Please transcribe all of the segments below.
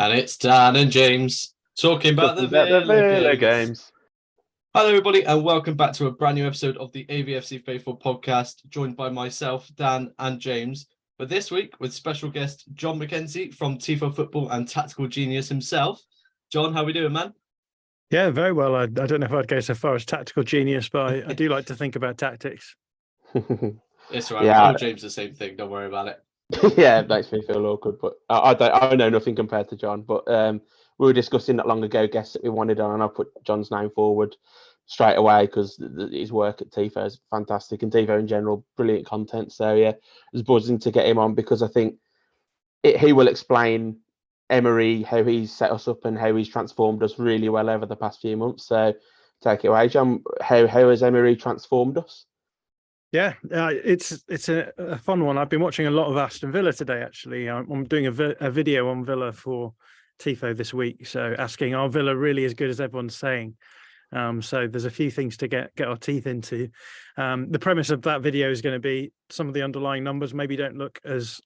And it's Dan and James talking about the Villa games. Hello, everybody, and welcome back to a brand new episode of the AVFC Faithful Podcast, joined by myself, Dan, and James. But this week, with special guest Jon Mackenzie from Tifo Football and Tactical Genius himself. Jon, how we doing, man? Yeah, very well. I don't know if I'd go so far as tactical genius, but I do like to think about tactics. It's all right. Yeah. We told James the same thing. Don't worry about it. Yeah, it makes me feel awkward, but I know nothing compared to Jon. But we were discussing not long ago guests that we wanted on, and I put Jon's name forward straight away because his work at Tifo is fantastic, and Tifo in general, brilliant content. So yeah, it was buzzing to get him on because I think he will explain Emery, how he's set us up and how he's transformed us really well over the past few months. So take it away, Jon. How has Emery transformed us? Yeah, it's a fun one. I've been watching a lot of Aston Villa today, actually. I'm doing a video on Villa for Tifo this week, so asking, are Villa really as good as everyone's saying? So there's a few things to get our teeth into. The premise of that video is going to be some of the underlying numbers maybe don't look as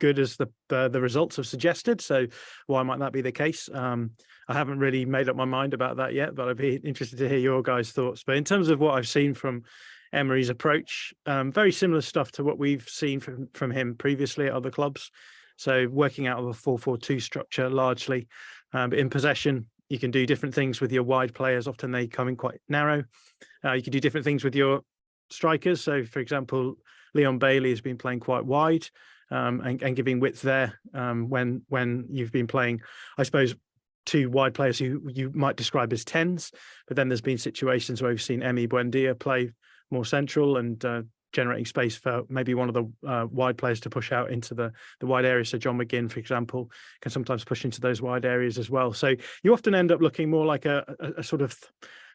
good as the results have suggested. So why might that be the case? I haven't really made up my mind about that yet, but I'd be interested to hear your guys' thoughts. But in terms of what I've seen from Emery's approach, very similar stuff to what we've seen from him previously at other clubs. So working out of a 4-4-2 structure largely, but in possession, you can do different things with your wide players. Often they come in quite narrow. You can do different things with your strikers. So, for example, Leon Bailey has been playing quite wide and giving width there when you've been playing, I suppose, two wide players who you might describe as 10s. But then there's been situations where we've seen Emi Buendia play more central and generating space for maybe one of the wide players to push out into the wide area. So John McGinn, for example, can sometimes push into those wide areas as well. So you often end up looking more like a sort of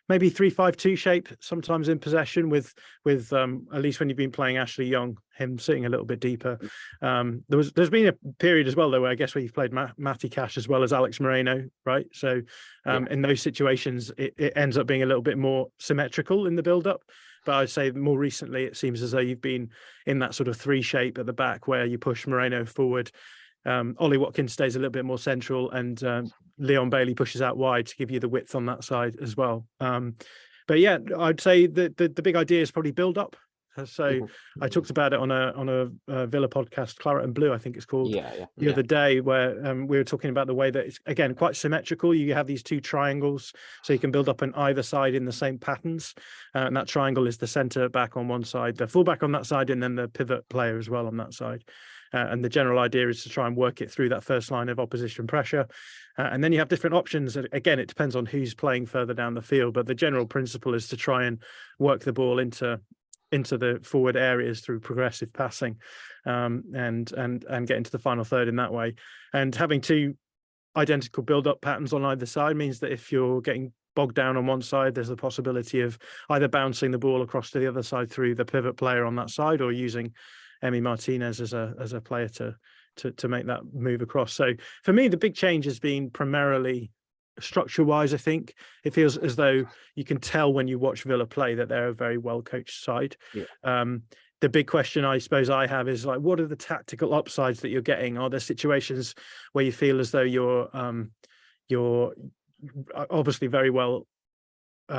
maybe 3-5-2 shape, sometimes in possession with at least when you've been playing Ashley Young, him sitting a little bit deeper. There's been a period as well, though, where I guess where you've played Matty Cash as well as Alex Moreno, right? So in those situations, it ends up being a little bit more symmetrical in the build-up. But I'd say more recently, it seems as though you've been in that sort of 3 shape at the back where you push Moreno forward. Ollie Watkins stays a little bit more central and Leon Bailey pushes out wide to give you the width on that side as well. But yeah, I'd say that the big idea is probably build up. So I talked about it on a Villa podcast, Claret and Blue, I think it's called, the other day, where we were talking about the way that it's, again, quite symmetrical. You have these 2 triangles, so you can build up on either side in the same patterns. And that triangle is the centre back on one side, the fullback on that side, and then the pivot player as well on that side. And the general idea is to try and work it through that first line of opposition pressure. And then you have different options. Again, it depends on who's playing further down the field, but the general principle is to try and work the ball into the forward areas through progressive passing and get into the final third in that way. And having 2 identical build-up patterns on either side means that if you're getting bogged down on one side, there's the possibility of either bouncing the ball across to the other side through the pivot player on that side or using Emi Martinez as a player to make that move across. So for me, the big change has been primarily structure-wise. I think it feels as though you can tell when you watch Villa play that they're a very well-coached side. The big question I suppose I have is, like, what are the tactical upsides that you're getting? Are there situations where you feel as though you're obviously very well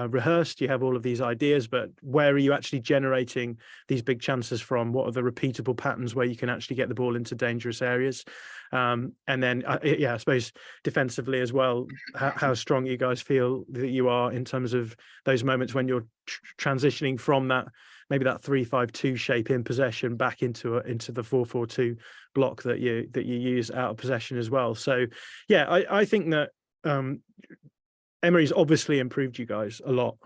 rehearsed, you have all of these ideas, but where are you actually generating these big chances from? What are the repeatable patterns where you can actually get the ball into dangerous areas? And then I suppose defensively as well, how strong you guys feel that you are in terms of those moments when you're transitioning from that maybe that 3-5-2 shape in possession back into the 4-4-2 block that you use out of possession as well. So yeah, I think that Emery's obviously improved you guys a lot.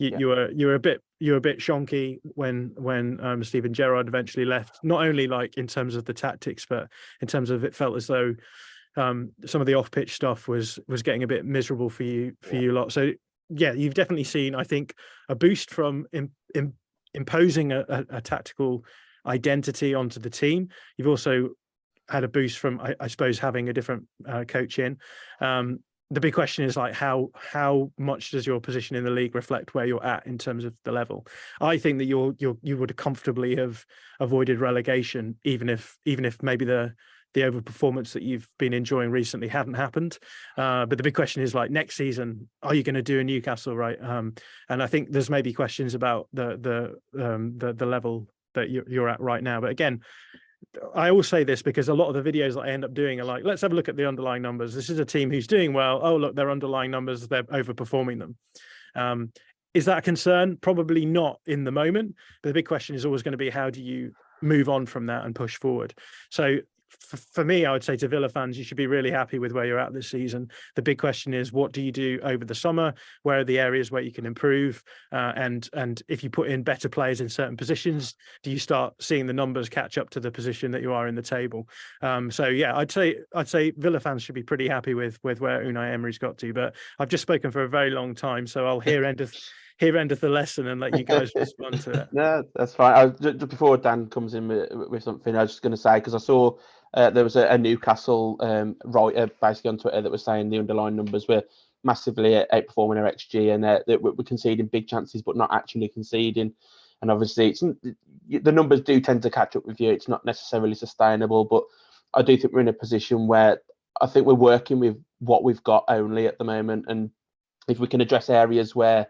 You were a bit shonky when Steven Gerrard eventually left. Not only like in terms of the tactics, but in terms of it felt as though some of the off-pitch stuff was getting a bit miserable for you lot. So yeah, you've definitely seen, I think, a boost from imposing a tactical identity onto the team. You've also had a boost from, I suppose, having a different coach in. The big question is, like, how much does your position in the league reflect where you're at in terms of the level? I think that you would comfortably have avoided relegation, even if maybe the the overperformance that you've been enjoying recently hadn't happened. But the big question is, like, next season, are you going to do a Newcastle, right? And I think there's maybe questions about the level that you're at right now. But again, I always say this because a lot of the videos that I end up doing are like, let's have a look at the underlying numbers. This is a team who's doing well. Oh, look, their underlying numbers, they're overperforming them. Is that a concern? Probably not in the moment. But the big question is always going to be, how do you move on from that and push forward? So for me, I would say to Villa fans, you should be really happy with where you're at this season. The big question is, what do you do over the summer? Where are the areas where you can improve? And if you put in better players in certain positions, do you start seeing the numbers catch up to the position that you are in the table? So yeah, I'd say Villa fans should be pretty happy with where Unai Emery's got to. But I've just spoken for a very long time, so I'll hear end of the lesson and let you guys respond to it. No, that's fine. Just before Dan comes in with something, I was just going to say, because I saw there was a Newcastle writer basically on Twitter that was saying the underlying numbers were massively outperforming our XG, and that we're conceding big chances but not actually conceding. And obviously, the numbers do tend to catch up with you. It's not necessarily sustainable, but I do think we're in a position where I think we're working with what we've got only at the moment. And if we can address areas where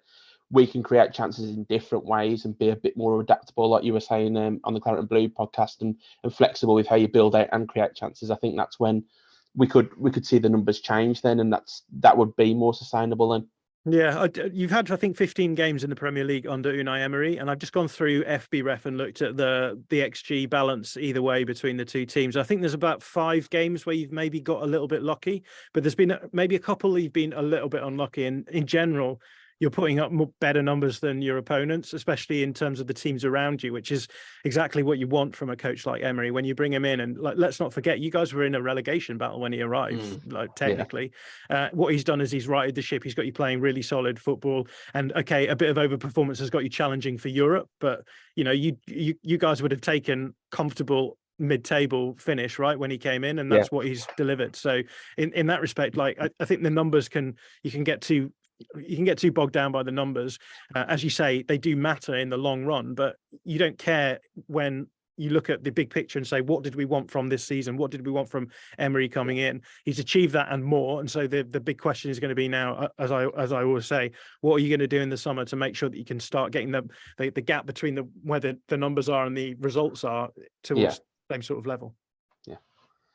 we can create chances in different ways and be a bit more adaptable, like you were saying on the Claret and Blue podcast, and flexible with how you build out and create chances, I think that's when we could see the numbers change then, and that would be more sustainable then. Yeah, you've had, I think, 15 games in the Premier League under Unai Emery, and I've just gone through FBref and looked at the XG balance either way between the two teams. I think there's about 5 games where you've maybe got a little bit lucky, but there's been maybe a couple you've been a little bit unlucky. And in general, you're putting up better numbers than your opponents, especially in terms of the teams around you, which is exactly what you want from a coach like Emery. When you bring him in, and let's not forget, you guys were in a relegation battle when he arrived, technically. Yeah. What he's done is he's righted the ship. He's got you playing really solid football. And okay, a bit of overperformance has got you challenging for Europe, but you guys would have taken comfortable mid-table finish, right, when he came in, and that's what he's delivered. So in that respect, like, I think the numbers you can get too bogged down by the numbers. As you say, they do matter in the long run, but you don't care when you look at the big picture and say, what did we want from this season? What did we want from Emery coming in? He's achieved that and more. And so the big question is going to be now, as I always say, what are you going to do in the summer to make sure that you can start getting the gap between where the numbers are and the results are towards the same sort of level?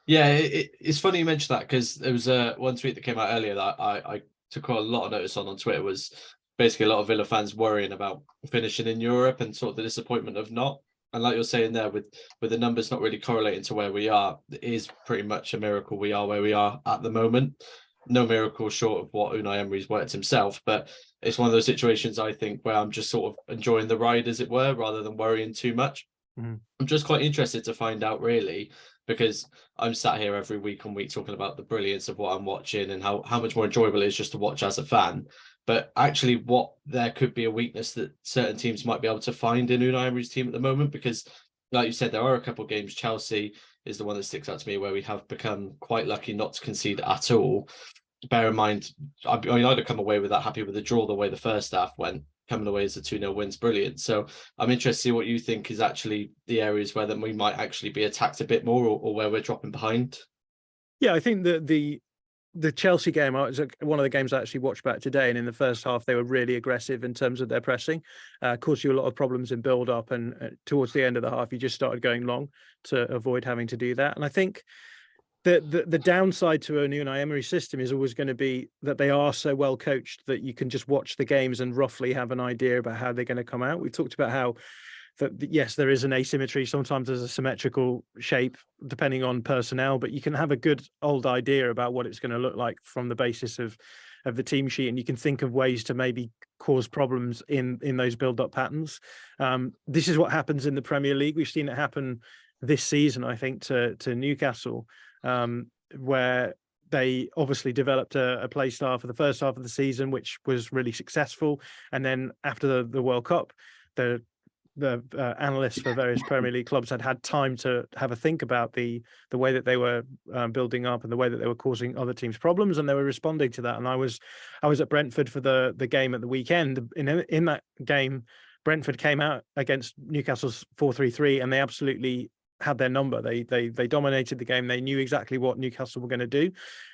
Yeah, it's funny you mentioned that, because there was one tweet that came out earlier that I took quite a lot of notice on Twitter, was basically a lot of Villa fans worrying about finishing in Europe and sort of the disappointment of not. And like you're saying there, with the numbers not really correlating to where we are, it is pretty much a miracle we are where we are at the moment. No miracle short of what Unai Emery's worked himself, but it's one of those situations, I think, where I'm just sort of enjoying the ride, as it were, rather than worrying too much. Mm-hmm. I'm just quite interested to find out, really, because I'm sat here every week on week talking about the brilliance of what I'm watching and how much more enjoyable it is just to watch as a fan. But actually, what there could be a weakness that certain teams might be able to find in Unai Emery's team at the moment, because, like you said, there are a couple of games. Chelsea is the one that sticks out to me, where we have become quite lucky not to concede at all. Bear in mind, I'd have come away with that happy with the draw the way the first half went. Coming away as a 2-0 win's brilliant. So I'm interested to see what you think is actually the areas where then we might actually be attacked a bit more, or where we're dropping behind. Yeah, I think that the Chelsea game was one of the games I actually watched back today, and in the first half they were really aggressive in terms of their pressing. Caused you a lot of problems in build up, and towards the end of the half you just started going long to avoid having to do that. And I think the downside to a Unai Emery system is always going to be that they are so well coached that you can just watch the games and roughly have an idea about how they're going to come out. We've talked about how yes, there is an asymmetry. Sometimes there's a symmetrical shape depending on personnel, but you can have a good old idea about what it's going to look like from the basis of the team sheet, and you can think of ways to maybe cause problems in those build-up patterns. This is what happens in the Premier League. We've seen it happen this season, I think, to Newcastle, where they obviously developed a play style for the first half of the season, which was really successful. And then after the World Cup, the analysts for various Premier League clubs had time to have a think about the way that they were building up and the way that they were causing other teams problems, and they were responding to that. And I was at Brentford for the game at the weekend. In that game, Brentford came out against Newcastle's 4-3-3, and they absolutely had their number. They dominated the game. They knew exactly what Newcastle were going to do,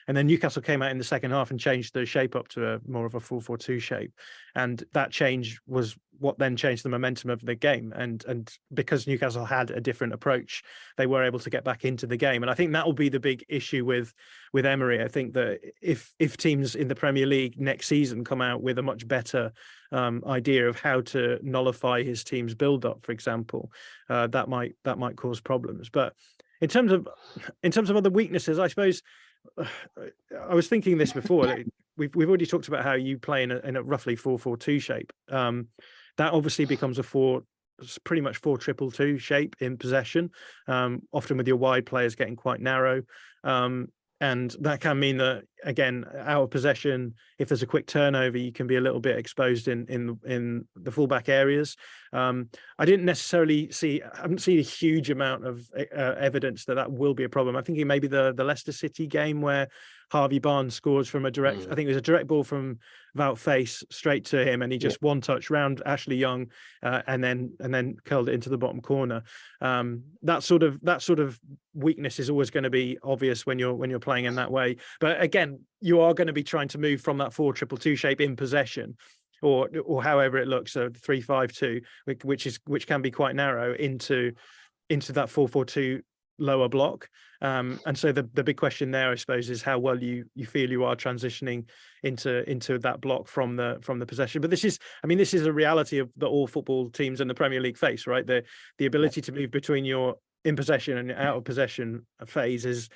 and then Newcastle came out in the second half and changed the shape up to more of a 4-4-2 shape, and that change was what then changed the momentum of the game. And because Newcastle had a different approach, they were able to get back into the game. And I think that will be the big issue with Emery. I think that if teams in the Premier League next season come out with a much better idea of how to nullify his team's build-up, for example, that might cause problems. But in terms of other weaknesses, I suppose I was thinking this before. Like, we've already talked about how you play in a roughly 4-4-2 shape. That obviously becomes pretty much 4-2-2 shape in possession, often with your wide players getting quite narrow. And that can mean that, again, out of possession, if there's a quick turnover, you can be a little bit exposed in the fullback areas. I haven't seen a huge amount of evidence that will be a problem. I'm thinking maybe the Leicester City game where Harvey Barnes scores from a direct, I think it was a direct ball from Wout Face straight to him, and he just one touch round Ashley Young, and then curled it into the bottom corner. That sort of weakness is always going to be obvious when you're playing in that way. But again, you are going to be trying to move from that 4-2-2 shape in possession, or however it looks, so 3-5-2, which can be quite narrow, into that 4-4-2 lower block. And so the big question there, I suppose, is how well you feel you are transitioning into that block from the possession. But this is a reality of that all football teams in the Premier League face, right? The ability to move between your in possession and out of possession phase is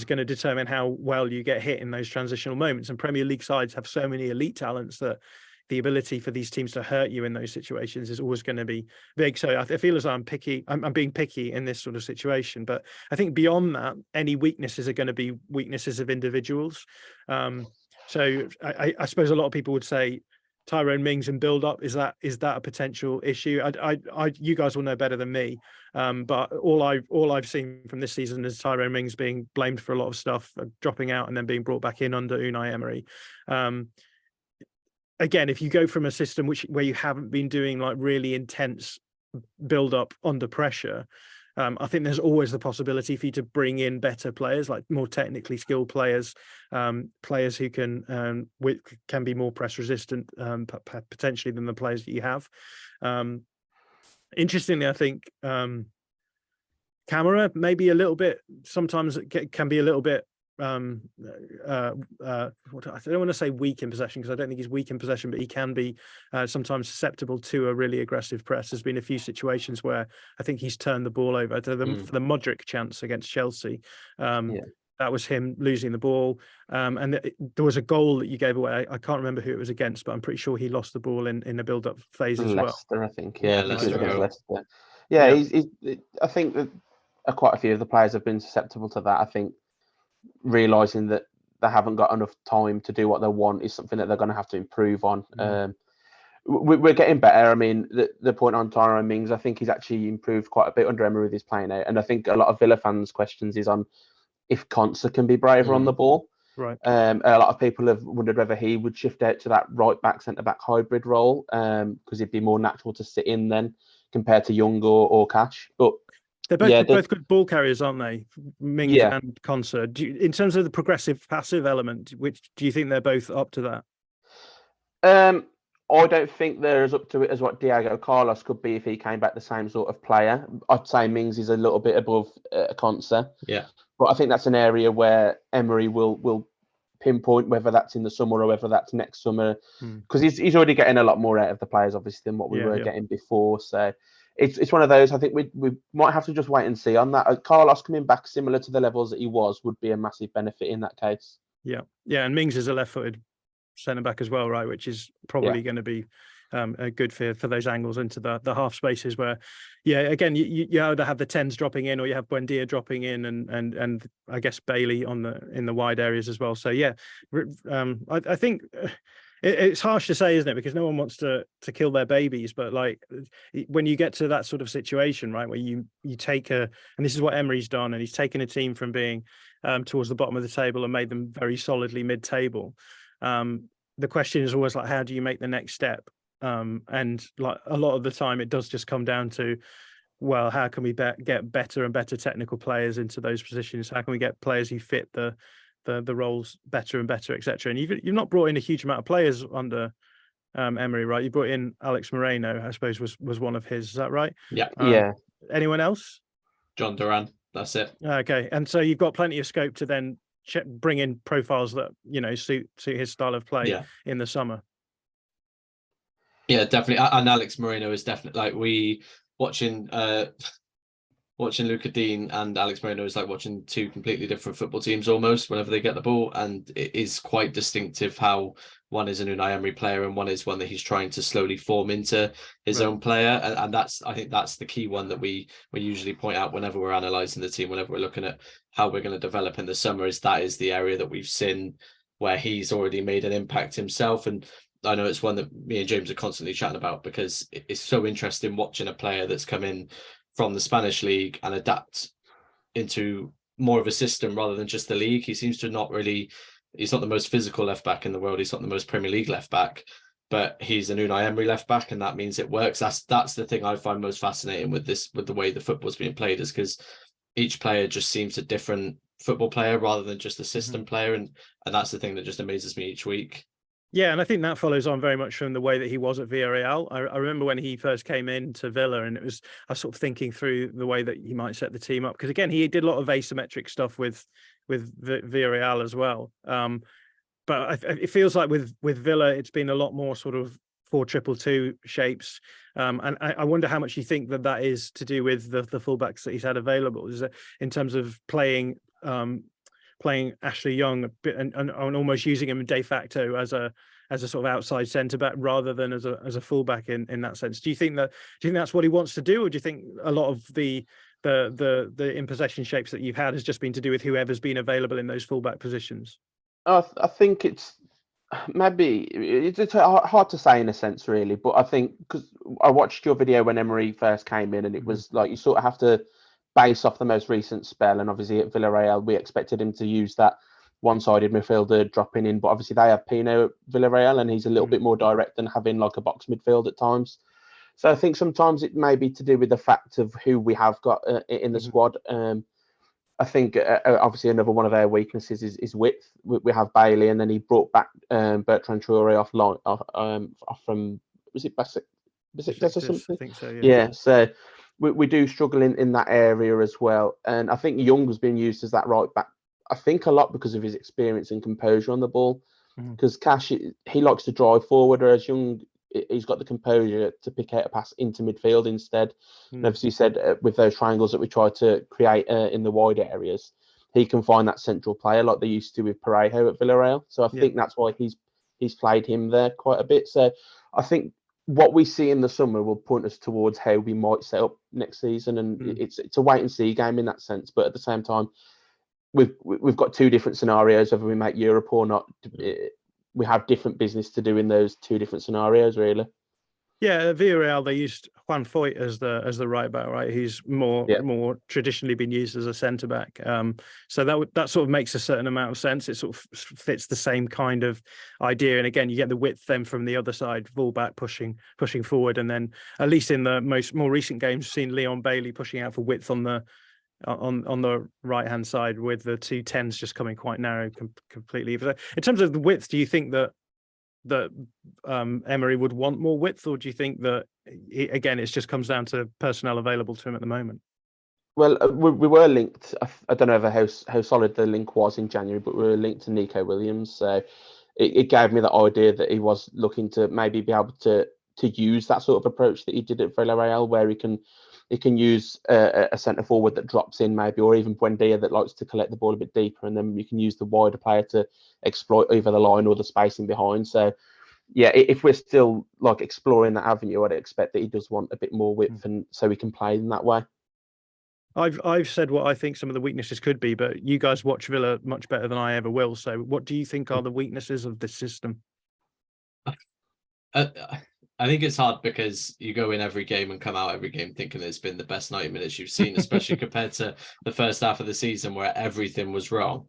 going to determine how well you get hit in those transitional moments. And Premier League sides have so many elite talents that the ability for these teams to hurt you in those situations is always going to be big. So I feel as though I'm being picky in this sort of situation. But I think beyond that, any weaknesses are going to be weaknesses of individuals. So I suppose a lot of people would say Tyrone Mings and build up, is that a potential issue? You guys will know better than me. But all I've seen from this season is Tyrone Mings being blamed for a lot of stuff, dropping out and then being brought back in under Unai Emery. Again, if you go from a system where you haven't been doing like really intense build up under pressure, I think there's always the possibility for you to bring in better players, like more technically skilled players, players who can be more press resistant potentially than the players that you have. Interestingly, I think Camera maybe a little bit. Sometimes it can be a little bit. I don't want to say weak in possession, because I don't think he's weak in possession, but he can be sometimes susceptible to a really aggressive press. There's been a few situations where I think he's turned the ball over for the Modric chance against Chelsea. That was him losing the ball, and there was a goal that you gave away. I can't remember who it was against, but I'm pretty sure he lost the ball in the build-up phase as Leicester, well. I think. Leicester. He's I think that quite a few of the players have been susceptible to that. I think realizing that they haven't got enough time to do what they want is something that they're going to have to improve on. We're getting better. I mean, the point on Tyrone Mings, I think he's actually improved quite a bit under Emery with his playing out, and I think a lot of Villa fans' questions is on if Konsa can be braver on the ball. Right. A lot of people have wondered whether he would shift out to that right back, centre back hybrid role, because it'd be more natural to sit in then compared to Young or Cash. But they're both good ball carriers, aren't they? Mings and Konsa. In terms of the progressive passive element, do you think they're both up to that? I don't think they're as up to it as what Diego Carlos could be if he came back the same sort of player. I'd say Mings is a little bit above Konsa. Yeah. But I think that's an area where Emery will pinpoint whether that's in the summer or whether that's next summer, because he's already getting a lot more out of the players, obviously, than what we were getting before. So it's one of those. I think we might have to just wait and see on that. Carlos coming back similar to the levels that he was would be a massive benefit in that case. Yeah, and Mings is a left-footed centre back as well, right? Which is probably going to be a good for those angles into the half spaces where, again, you either have the 10s dropping in or you have Buendia dropping in, and I guess Bailey in the wide areas as well. So I think it's harsh to say, isn't it? Because no one wants to kill their babies, but like when you get to that sort of situation, right, where you take and this is what Emery's done, and he's taken a team from being towards the bottom of the table and made them very solidly mid-table. The question is always like, how do you make the next step? And like a lot of the time, it does just come down to well, how can we get better and better technical players into those positions? How can we get players who fit the roles better and better, etc. And you've not brought in a huge amount of players under Emery, right? You brought in Alex Moreno, I suppose was one of his. Is that right? Yeah. Yeah. Anyone else? John Duran. That's it. Okay, and so you've got plenty of scope to then bring in profiles that suit his style of play in the summer. Yeah, definitely. And Alex Moreno is definitely like watching Luca Dean and Alex Moreno is like watching two completely different football teams almost whenever they get the ball, and it is quite distinctive how one is an Unai Emery player and one is one that he's trying to slowly form into his own player, and I think that's the key one that we usually point out whenever we're analysing the team, whenever we're looking at how we're going to develop in the summer, is the area that we've seen where he's already made an impact himself. And I know it's one that me and James are constantly chatting about because it's so interesting watching a player that's come in from the Spanish league and adapt into more of a system rather than just the league. He seems to he's not the most physical left back in the world. He's not the most Premier League left back, but he's an Unai Emery left back, and that means it works. That's the thing I find most fascinating with the way the football's being played, is because each player just seems a different football player rather than just a system player, and that's the thing that just amazes me each week. Yeah, and I think that follows on very much from the way that he was at Villarreal. I remember when he first came into Villa, and I was sort of thinking through the way that he might set the team up, because again, he did a lot of asymmetric stuff with Villarreal as well. But it feels like with Villa, it's been a lot more sort of 4-2-2 shapes, and I wonder how much you think that is to do with the fullbacks that he's had available. Is it in terms of playing Ashley Young a bit and almost using him de facto as a sort of outside centre back rather than as a fullback in that sense? Do you think that's what he wants to do, or do you think a lot of the in possession shapes that you've had has just been to do with whoever's been available in those fullback positions? I think it's hard to say in a sense, really. But I think because I watched your video when Emery first came in, and it was like you sort of have to base off the most recent spell, and obviously at Villarreal we expected him to use that one-sided midfielder dropping in, but obviously they have Pino at Villarreal and he's a little bit more direct than having like a box midfield at times. So I think sometimes it may be to do with the fact of who we have got in the squad. I think obviously another one of their weaknesses is width. We have Bailey, and then he brought back Bertrand Traoré off from, was it Besiktas or something? I think so, yeah. So we do struggle in that area as well. And I think Young has been used as that right back, I think a lot because of his experience and composure on the ball. Because Cash, he likes to drive forward, whereas Young, he's got the composure to pick out a pass into midfield instead. And obviously, said with those triangles that we try to create in the wide areas, he can find that central player like they used to with Parejo at Villarreal. So I think that's why he's played him there quite a bit. So I think what we see in the summer will point us towards how we might set up next season, and it's a wait and see game in that sense. But at the same time, we've got two different scenarios. Whether we make Europe or not, we have different business to do in those two different scenarios, really. Yeah, at Villarreal they used Juan Foyt as the right back, right? He's more traditionally been used as a centre back. So that sort of makes a certain amount of sense. It sort of fits the same kind of idea. And again, you get the width then from the other side, fullback pushing forward, and then at least in the more recent games, we've seen Leon Bailey pushing out for width on the right hand side, with the two tens just coming quite narrow completely. In terms of the width, do you think that Emery would want more width, or do you think that again it just comes down to personnel available to him at the moment? Well, we were linked. I don't know how solid the link was in January, but we were linked to Nico Williams. So it gave me the idea that he was looking to maybe be able to use that sort of approach that he did at Villarreal, where he can use a centre forward that drops in maybe, or even Buendia that likes to collect the ball a bit deeper, and then you can use the wider player to exploit either the line or the spacing behind. So yeah, if we're still like exploring that avenue, I'd expect that he does want a bit more width, and so he can play in that way. I've said what I think some of the weaknesses could be, but you guys watch Villa much better than I ever will. So what do you think are the weaknesses of this system? I think it's hard because you go in every game and come out every game thinking it's been the best 90 minutes you've seen, especially compared to the first half of the season where everything was wrong.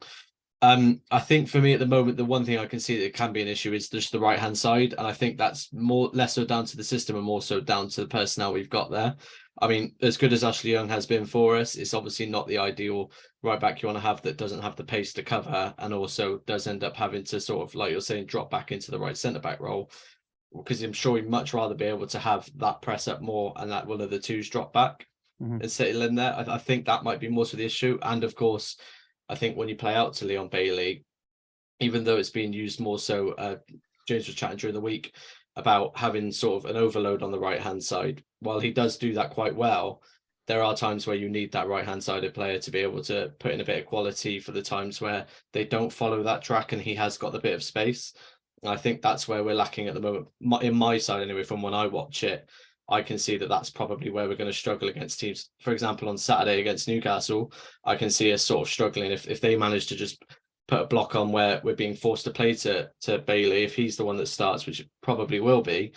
I think for me at the moment, the one thing I can see that can be an issue is just the right-hand side. And I think that's less so down to the system and more so down to the personnel we've got there. I mean, as good as Ashley Young has been for us, it's obviously not the ideal right back you want to have that doesn't have the pace to cover and also does end up having to sort of, like you're saying, drop back into the right centre back role. Because I'm sure he'd much rather be able to have that press up more and that one of the twos drop back and settle in there. I think that might be more to the issue. And of course, I think when you play out to Leon Bailey, even though it's being used more so, James was chatting during the week about having sort of an overload on the right-hand side. While he does do that quite well, there are times where you need that right-hand sided player to be able to put in a bit of quality for the times where they don't follow that track and he has got the bit of space. And I think that's where we're lacking at the moment. In my side, anyway, from when I watch it, I can see that that's probably where we're going to struggle against teams. For example, on Saturday against Newcastle, I can see us sort of struggling if they manage to just put a block on where we're being forced to play to Bailey. If he's the one that starts, which it probably will be,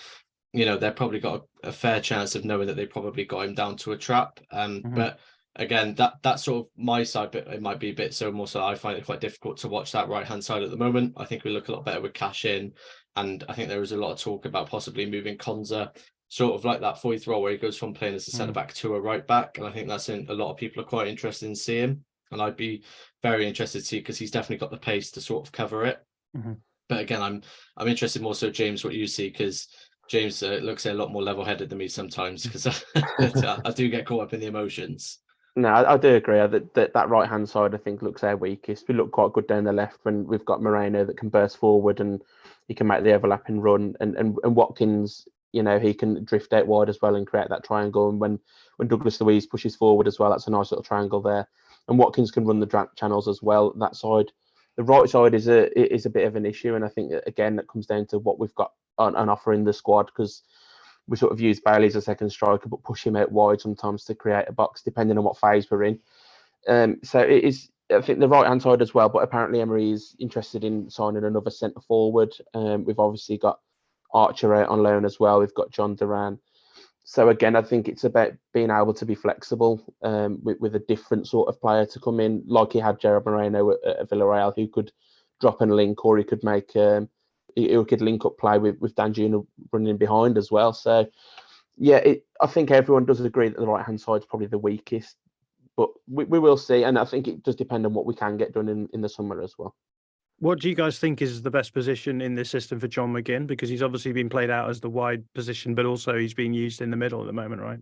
they've probably got a fair chance of knowing that they probably got him down to a trap. But again, that's sort of my side, but it might be a bit so more so I find it quite difficult to watch that right-hand side at the moment. I think we look a lot better with Cash in, and I think there was a lot of talk about possibly moving Konza, sort of like that fourth role where he goes from playing as a centre-back to a right-back, and I think that's a lot of people are quite interested in seeing, and I'd be very interested to see because he's definitely got the pace to sort of cover it. But again, I'm interested more so, James, what you see, because James looks a lot more level-headed than me sometimes because I do get caught up in the emotions. No, I do agree that right-hand side, I think, looks our weakest. We look quite good down the left when we've got Moreno that can burst forward and he can make the overlapping run. And Watkins, he can drift out wide as well and create that triangle. And when Douglas Luiz pushes forward as well, that's a nice little triangle there. And Watkins can run the channels as well, that side. The right side is a bit of an issue. And I think, again, that comes down to what we've got on offer in the squad, because we sort of use Bailey as a second striker, but push him out wide sometimes to create a box, depending on what phase we're in. So it is, I think, the right-hand side as well, but apparently Emery is interested in signing another centre forward. We've obviously got Archer out on loan as well. We've got John Duran. So again, I think it's about being able to be flexible with a different sort of player to come in, like he had Gerard Moreno at Villarreal, who could drop and link, or he could make... he could link up play with Danjuma running behind as well. So, yeah, I think everyone does agree that the right-hand side is probably the weakest, but we will see. And I think it does depend on what we can get done in the summer as well. What do you guys think is the best position in this system for Jon McGinn? Because he's obviously been played out as the wide position, but also he's being used in the middle at the moment, right?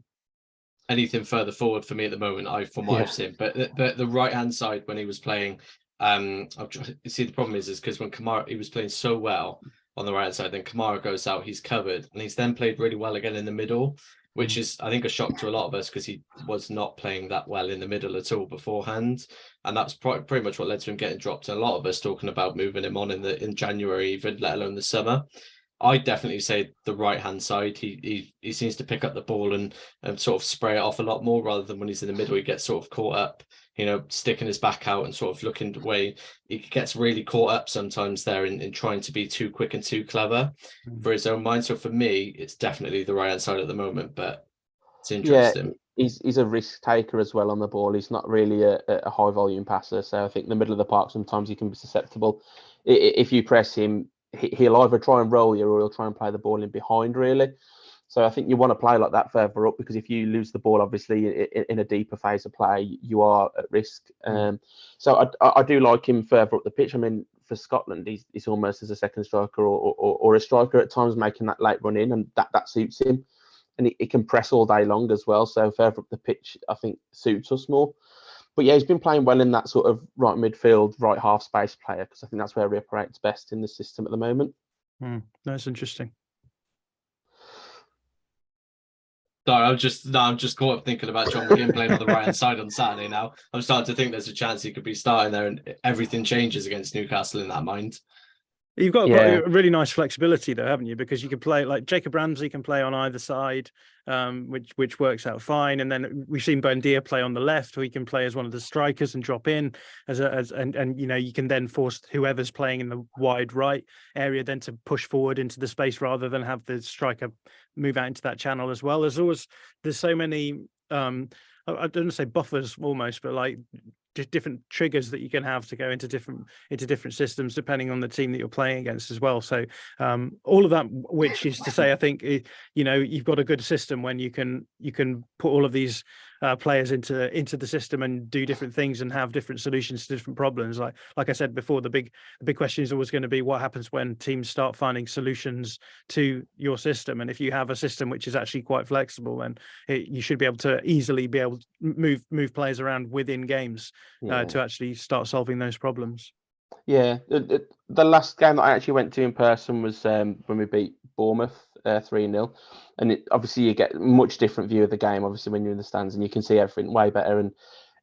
Anything further forward for me at the moment, from what I've seen. But the right-hand side when he was playing... see, the problem is because when Kamara, he was playing so well on the right side, then Kamara goes out, he's covered, and he's then played really well again in the middle, which is, I think, a shock to a lot of us because he was not playing that well in the middle at all beforehand, and that's pretty much what led to him getting dropped. And a lot of us talking about moving him on in January, even let alone the summer. I definitely say the right hand side. He seems to pick up the ball and sort of spray it off a lot more rather than when he's in the middle. He gets sort of caught up, sticking his back out and sort of looking away. He gets really caught up sometimes there in trying to be too quick and too clever for his own mind. So for me, it's definitely the right hand side at the moment, but it's interesting. Yeah, he's a risk taker as well on the ball. He's not really a high volume passer. So I think the middle of the park, sometimes he can be susceptible. If you press him, he'll either try and roll you or he'll try and play the ball in behind, really. So I think you want to play like that further up, because if you lose the ball, obviously, in a deeper phase of play, you are at risk. So I do like him further up the pitch. I mean, for Scotland, he's almost as a second striker or a striker at times, making that late run in, and that suits him. And he can press all day long as well. So further up the pitch, I think, suits us more. But yeah, he's been playing well in that sort of right midfield, right half space player, because I think that's where he operates best in the system at the moment. That's interesting. Sorry, I'm just caught up thinking about Jon McGinn playing on the right hand side on Saturday now. I'm starting to think there's a chance he could be starting there and everything changes against Newcastle in that mind. You've got a really nice flexibility though, haven't you? Because you can play, like Jacob Ramsey can play on either side, which works out fine. And then we've seen Buendia play on the left, where he can play as one of the strikers and drop in and you can then force whoever's playing in the wide right area then to push forward into the space rather than have the striker move out into that channel as well. There's so many I don't want to say buffers almost, but like different triggers that you can have to go into different systems depending on the team that you're playing against as well. So all of that, which is to say, I think you've got a good system when you can put all of these players into the system and do different things and have different solutions to different problems. Like I said before, the big question is always going to be what happens when teams start finding solutions to your system. And if you have a system which is actually quite flexible, then you should be able to easily be able to move players around within games to actually start solving those problems. Yeah, the last game that I actually went to in person was when we beat Bournemouth 3-0, and obviously you get a much different view of the game, obviously, when you're in the stands, and you can see everything way better. And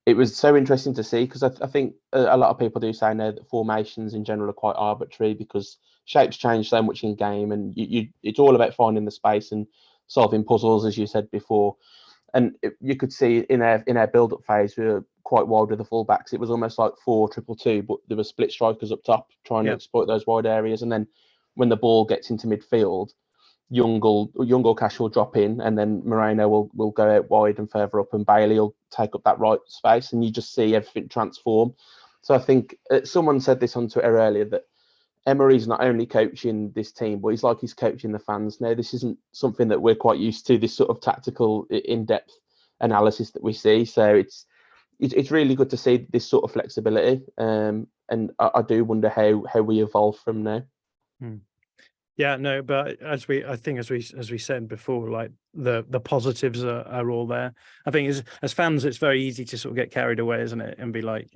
it was so interesting to see, because I think a lot of people do say now that formations in general are quite arbitrary because shapes change so much in game, and it's all about finding the space and solving puzzles, as you said before. And you could see in our build-up phase, we were quite wide with the fullbacks. It was almost like 4-2-2, but there were split strikers up top trying to exploit those wide areas. And then when the ball gets into midfield, Young or Cash will drop in, and then Moreno will go out wide and further up, and Bailey will take up that right space, and you just see everything transform. So I think someone said this on Twitter earlier, that Emery's not only coaching this team, but he's coaching the fans now. This isn't something that we're quite used to, this sort of tactical, in-depth analysis that we see. So it's really good to see this sort of flexibility. And I do wonder how we evolve from now. Yeah, no, but as we said before, like the positives are all there. I think as fans, it's very easy to sort of get carried away, isn't it, and be like,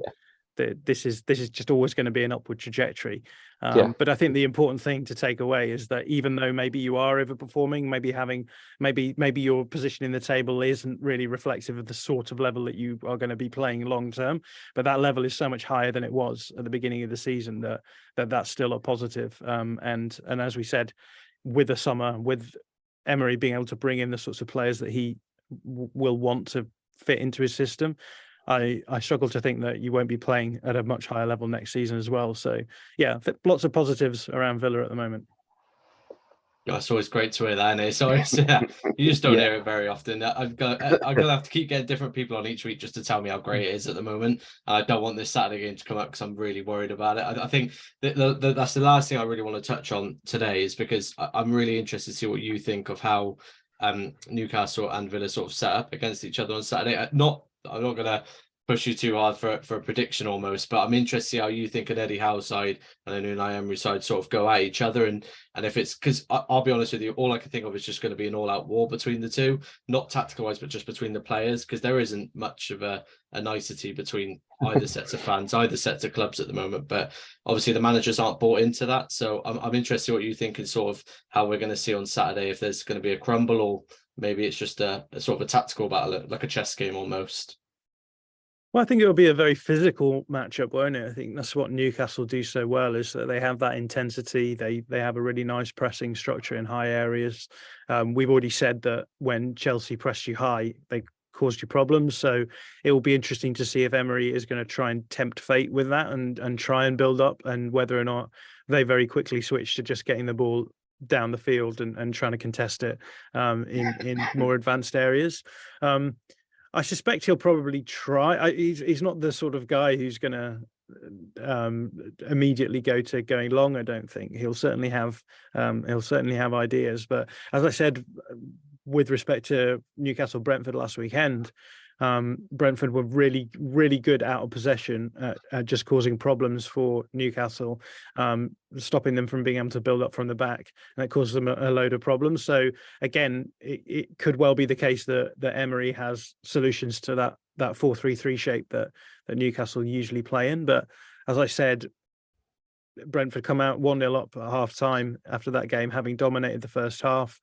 this is just always going to be an upward trajectory. But I think the important thing to take away is that even though maybe you are overperforming, maybe your position in the table isn't really reflective of the sort of level that you are going to be playing long term, but that level is so much higher than it was at the beginning of the season that's still a positive. And as we said, with the summer, with Emery being able to bring in the sorts of players that he will want to fit into his system, I struggle to think that you won't be playing at a much higher level next season as well. So, yeah, lots of positives around Villa at the moment. Yeah, it's always great to hear that, and it's always you just don't hear it very often. I'm gonna have to keep getting different people on each week just to tell me how great it is at the moment. I don't want this Saturday game to come up because I'm really worried about it. I think that's the last thing I really want to touch on today, is because I'm really interested to see what you think of how Newcastle and Villa sort of set up against each other on Saturday. I'm not going to push you too hard for a prediction almost, but I'm interested to see how you think an Eddie Howe side and an Unai Emery side sort of go at each other, and if it's, because I'll be honest with you, all I can think of is just going to be an all-out war between the two, not tactical wise, but just between the players, because there isn't much of a nicety between either sets of fans, either sets of clubs at the moment. But obviously the managers aren't bought into that, so I'm interested in what you think and sort of how we're going to see on Saturday, if there's going to be a crumble or maybe it's just a sort of a tactical battle, like a chess game almost. Well, I think it'll be a very physical matchup, won't it? I think that's what Newcastle do so well, is that they have that intensity. They have a really nice pressing structure in high areas. We've already said that when Chelsea pressed you high, they caused you problems. So it will be interesting to see if Emery is going to try and tempt fate with that and try and build up, and whether or not they very quickly switch to just getting the ball down the field and trying to contest it in more advanced areas. I suspect he'll probably try. He's not the sort of guy who's going to immediately go to going long. I don't think he'll certainly have ideas. But as I said, with respect to Newcastle Brentford last weekend, Brentford were really, really good out of possession at just causing problems for Newcastle, stopping them from being able to build up from the back, and it caused them a load of problems. So again, it could well be the case that Emery has solutions to that 4-3-3 shape that Newcastle usually play in. But as I said, Brentford come out 1-0 up at half time after that game, having dominated the first half.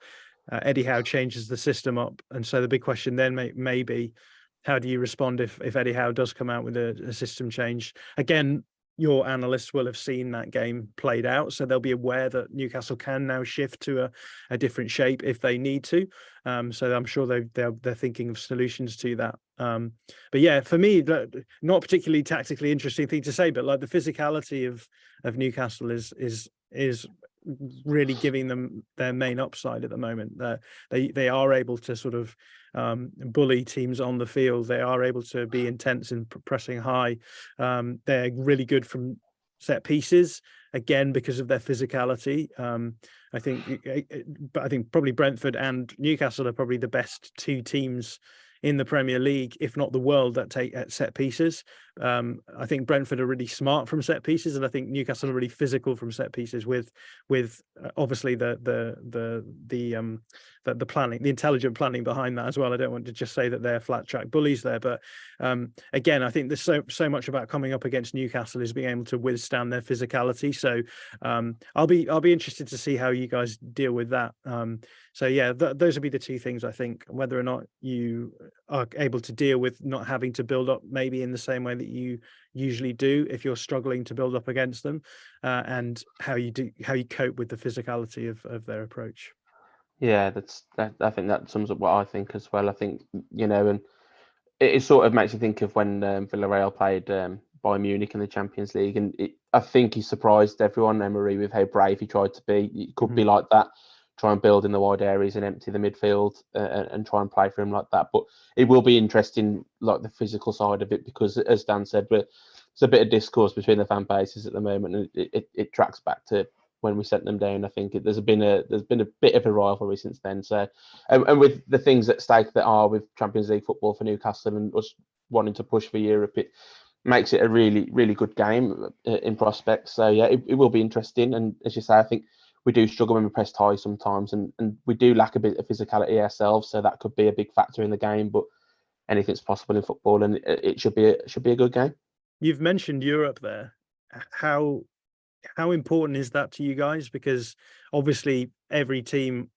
Eddie Howe changes the system up, and so the big question then may be, how do you respond if Eddie Howe does come out with a system change? Again, your analysts will have seen that game played out, so they'll be aware that Newcastle can now shift to a different shape if they need to. So I'm sure they're thinking of solutions to that. But yeah, for me, not particularly tactically interesting thing to say, but like the physicality of Newcastle is really giving them their main upside at the moment. They are able to sort of bully teams on the field. They are able to be intense in pressing high. They're really good from set pieces, again because of their physicality. I think probably Brentford and Newcastle are probably the best two teams in the Premier League, if not the world, that take at set pieces. I think Brentford are really smart from set pieces, and I think Newcastle are really physical from set pieces. With obviously the planning, the intelligent planning behind that as well. I don't want to just say that they're flat track bullies there, but again, I think there's so much about coming up against Newcastle is being able to withstand their physicality. So I'll be interested to see how you guys deal with that. So yeah, those would be the two things, I think, whether or not you are able to deal with not having to build up maybe in the same way that you usually do if you're struggling to build up against them, and how you cope with the physicality of their approach. Yeah, I think that sums up what I think as well. I think, and it sort of makes you think of when Villarreal played Bayern Munich in the Champions League, and I think he surprised everyone, Emery, with how brave he tried to be. It could be like that. Try and build in the wide areas and empty the midfield and try and play for him like that. But it will be interesting, like the physical side of it, because as Dan said, there's a bit of discourse between the fan bases at the moment, and it tracks back to when we sent them down. I think there's been a bit of a rivalry since then. So, and with the things at stake that are with Champions League football for Newcastle and us wanting to push for Europe, it makes it a really, really good game in prospect. So yeah, it will be interesting. And as you say, I think we do struggle when we press high sometimes, and we do lack a bit of physicality ourselves. So that could be a big factor in the game. But anything's possible in football, and it should be a good game. You've mentioned Europe there. How important is that to you guys? Because obviously every team's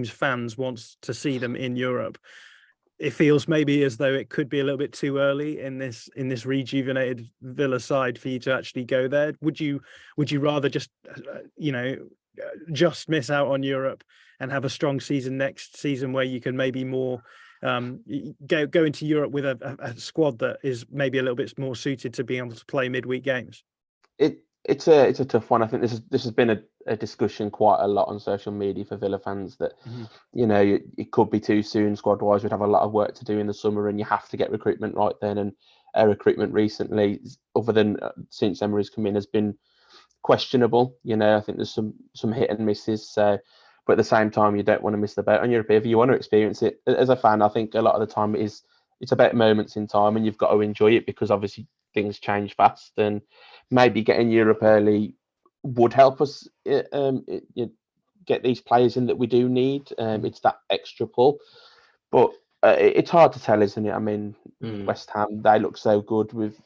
fans wants to see them in Europe. It feels maybe as though it could be a little bit too early in this rejuvenated Villa side for you to actually go there. Would you rather just just miss out on Europe and have a strong season next season where you can maybe more go into Europe with a squad that is maybe a little bit more suited to being able to play midweek games? It's a tough one. I think this has been a discussion quite a lot on social media for Villa fans that it could be too soon squad wise. We'd have a lot of work to do in the summer, and you have to get recruitment right then. And our recruitment recently, other than since Emery's come in, has been questionable. I think there's some hit and misses. So, but at the same time, you don't want to miss the boat on Europe if you want to experience it. As a fan, I think a lot of the time it's about moments in time, and you've got to enjoy it because obviously things change fast, and maybe getting Europe early would help us get these players in that we do need. It's that extra pull, but it's hard to tell, isn't it? I mean, West Ham, they look so good with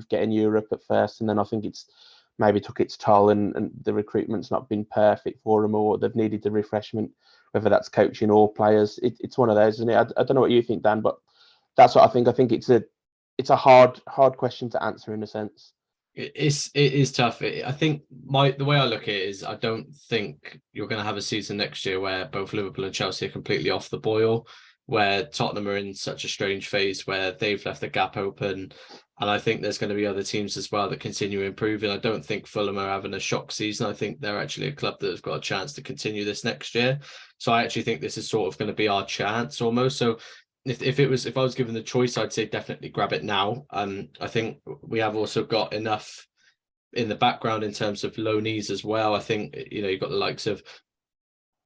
getting Europe at first, and then I think it's maybe took its toll, and the recruitment's not been perfect for them, or they've needed the refreshment, whether that's coaching or players. It's one of those, isn't it? I don't know what you think, Dan, but that's what I think. I think it's a hard question to answer in a sense. It is tough. I think the way I look at it is I don't think you're going to have a season next year where both Liverpool and Chelsea are completely off the boil, where Tottenham are in such a strange phase where they've left the gap open. And I think there's going to be other teams as well that continue improving. I don't think Fulham are having a shock season. I think they're actually a club that has got a chance to continue this next year. So I actually think this is sort of going to be our chance almost. So if I was given the choice, I'd say definitely grab it now. I think we have also got enough in the background in terms of loanees as well. I think, you've got the likes of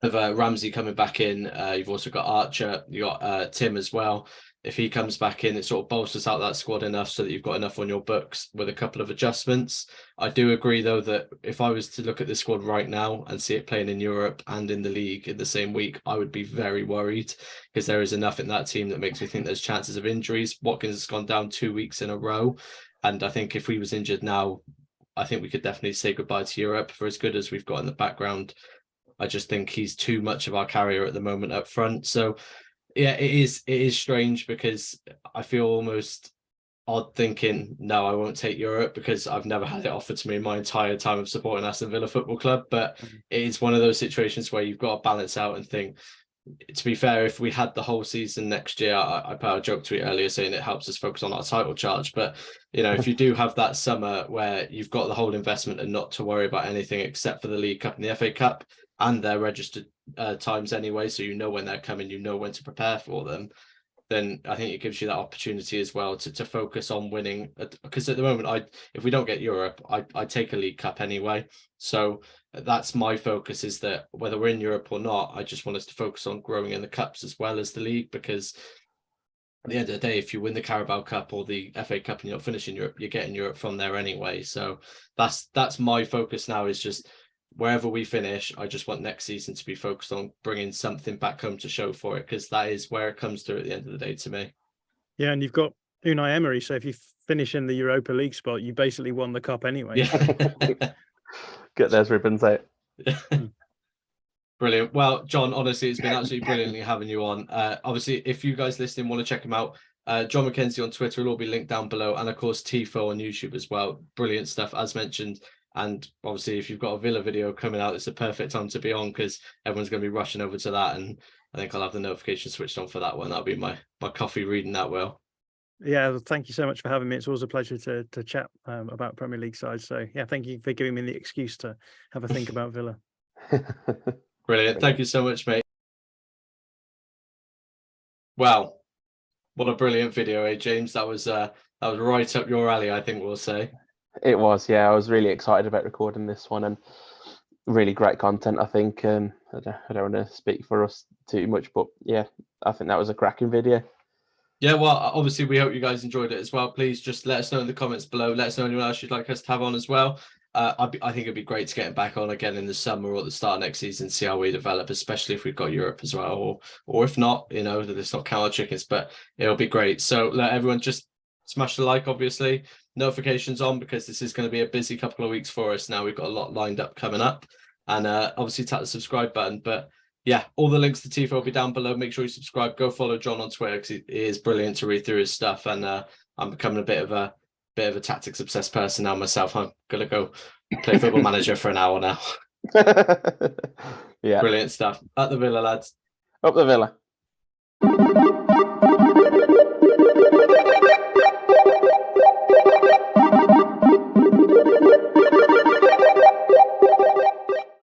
Ramsey coming back in. You've also got Archer. You got Tim as well. If he comes back in, it sort of bolsters out that squad enough so that you've got enough on your books with a couple of adjustments. I do agree, though, that if I was to look at this squad right now and see it playing in Europe and in the league in the same week, I would be very worried because there is enough in that team that makes me think there's chances of injuries. Watkins has gone down 2 weeks in a row. And I think if he was injured now, I think we could definitely say goodbye to Europe. For as good as we've got in the background, I just think he's too much of our carrier at the moment up front. So, yeah, it is strange because I feel almost odd thinking, no, I won't take Europe because I've never had it offered to me in my entire time of supporting Aston Villa Football Club. But it is one of those situations where you've got to balance out and think, to be fair, if we had the whole season next year, I put out a joke tweet earlier saying it helps us focus on our title charge. But, if you do have that summer where you've got the whole investment and not to worry about anything except for the League Cup and the FA Cup and their registered times anyway, so you know when they're coming, you know when to prepare for them, then I think it gives you that opportunity as well to focus on winning. Because at the moment, if we don't get Europe, I take a League Cup anyway. So that's my focus, is that whether we're in Europe or not, I just want us to focus on growing in the cups as well as the league, because at the end of the day, if you win the Carabao Cup or the FA Cup and you're not finishing Europe, you're getting Europe from there anyway. So that's my focus now, is just wherever we finish, I just want next season to be focused on bringing something back home to show for it, because that is where it comes to at the end of the day to me. Yeah, and you've got Unai Emery, so if you finish in the Europa League spot, you basically won the cup anyway. Yeah. Get those ribbons out. Brilliant. Well, Jon, honestly, it's been absolutely brilliantly having you on. Obviously, if you guys listening want to check him out, Jon Mackenzie on Twitter will all be linked down below, and of course Tifo on YouTube as well. Brilliant stuff, as mentioned. And obviously, if you've got a Villa video coming out, it's a perfect time to be on, because everyone's going to be rushing over to that, and I think I'll have the notification switched on for that one. That'll be my coffee reading that well. Yeah, thank you so much for having me. It's always a pleasure to chat about Premier League sides. So yeah, thank you for giving me the excuse to have a think about Villa. Brilliant. Thank you so much, mate. Well, what a brilliant video, James? That was right up your alley, I think we'll say. It was, yeah. I was really excited about recording this one, and really great content, I think. I don't want to speak for us too much, but yeah, I think that was a cracking video. Yeah, well, obviously we hope you guys enjoyed it as well. Please just let us know in the comments below. Let us know anyone else you'd like us to have on as well. I think it'd be great to get back on again in the summer or at the start of next season, see how we develop, especially if we've got Europe as well, or if not, let's not count our chickens, but it'll be great. So let everyone just smash the like, obviously, notifications on, because this is going to be a busy couple of weeks for us now. We've got a lot lined up coming up, and obviously tap the subscribe button. But yeah, all the links to Tifo will be down below. Make sure you subscribe. Go follow Jon on Twitter, because he is brilliant to read through his stuff. And I'm becoming a bit of a tactics obsessed person now myself. I'm gonna go play Football Manager for an hour now. Yeah, brilliant stuff. Up the Villa, lads. Up the Villa.